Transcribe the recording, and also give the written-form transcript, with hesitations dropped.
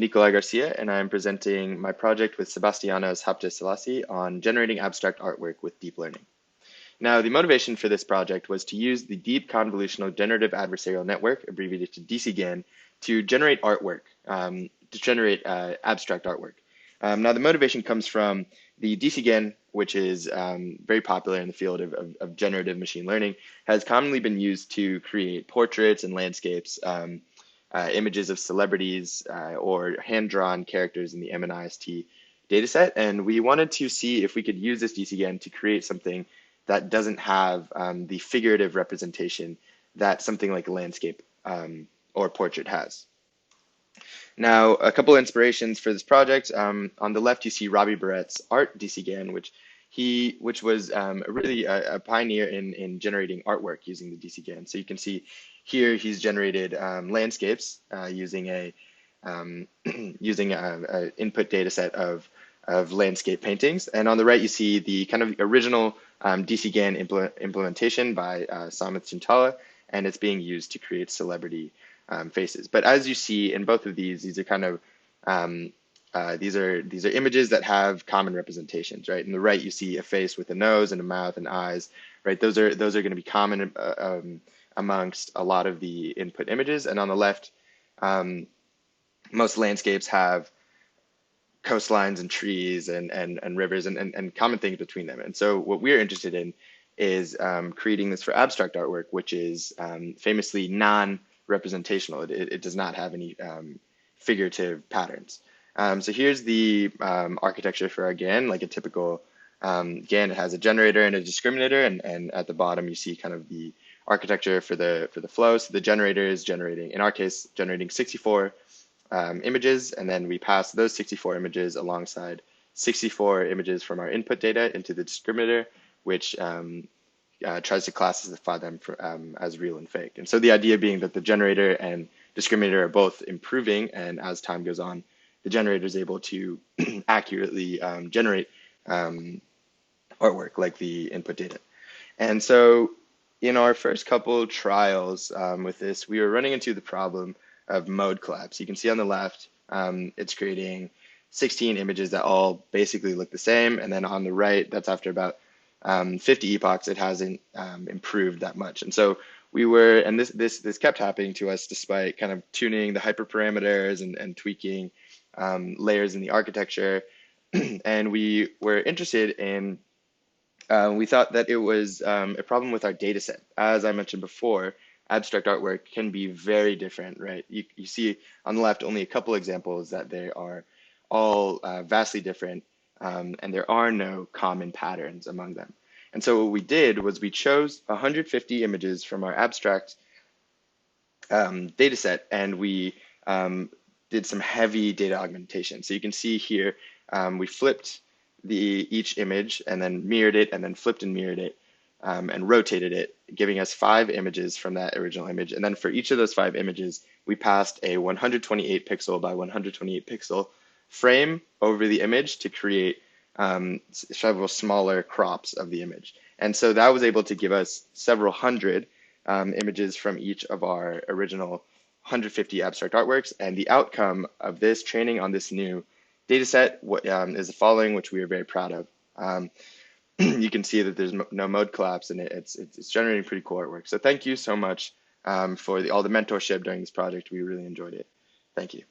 Nikolai Garcia, and I'm presenting my project with Sebastianos Hapte-Selassie on generating abstract artwork with deep learning. Now, the motivation for this project was to use the deep convolutional generative adversarial network, abbreviated to DCGAN, to generate artwork, abstract artwork. Now, the motivation comes from the DCGAN, which is very popular in the field of generative machine learning, has commonly been used to create portraits and landscapes, images of celebrities or hand-drawn characters in the MNIST dataset. And we wanted to see if we could use this DCGAN to create something that doesn't have the figurative representation that something like a landscape or portrait has. Now, a couple inspirations for this project. On the left, you see Robbie Barrett's art DCGAN, which was really a pioneer in generating artwork using the DCGAN. So you can see here he's generated landscapes using a input data set of landscape paintings. And on the right, you see the kind of original DCGAN implementation by Samith Chintala, and it's being used to create celebrity faces. But as you see in both of these are kind of these are images that have common representations, right? On the right, you see a face with a nose and a mouth and eyes, right? Those are going to be common amongst a lot of the input images. And on the left, most landscapes have coastlines and trees and rivers and common things between them. And so what we're interested in is creating this for abstract artwork, which is famously non-representational. It does not have any figurative patterns. So here's the architecture for our GAN, like a typical GAN. It has a generator and a discriminator, and at the bottom you see kind of the architecture for the flow. So the generator is generating, in our case, generating 64 images, and then we pass those 64 images alongside 64 images from our input data into the discriminator, which tries to classify them as real and fake. And so the idea being that the generator and discriminator are both improving, and as time goes on, the generator is able to accurately generate artwork like the input data. And so in our first couple trials with this, we were running into the problem of mode collapse. You can see on the left, it's creating 16 images that all basically look the same. And then on the right, that's after about 50 epochs, it hasn't improved that much. And so we were, and this kept happening to us despite kind of tuning the hyperparameters and tweaking layers in the architecture. And we were interested in, we thought that it was a problem with our data set. As I mentioned before, abstract artwork can be very different, right? You see on the left only a couple examples that they are all vastly different, and there are no common patterns among them. And so what we did was we chose 150 images from our abstract data set, and we did some heavy data augmentation. So you can see here, we flipped each image and then mirrored it and then flipped and mirrored it and rotated it, giving us 5 images from that original image. And then for each of those 5 images, we passed a 128 pixel by 128 pixel frame over the image to create several smaller crops of the image. And so that was able to give us several hundred images from each of our original 150 abstract artworks. And the outcome of this training on this new data set is the following, which we are very proud of. You can see that there's no mode collapse, and it's generating pretty cool artwork. So thank you so much for all the mentorship during this project. We really enjoyed it. Thank you.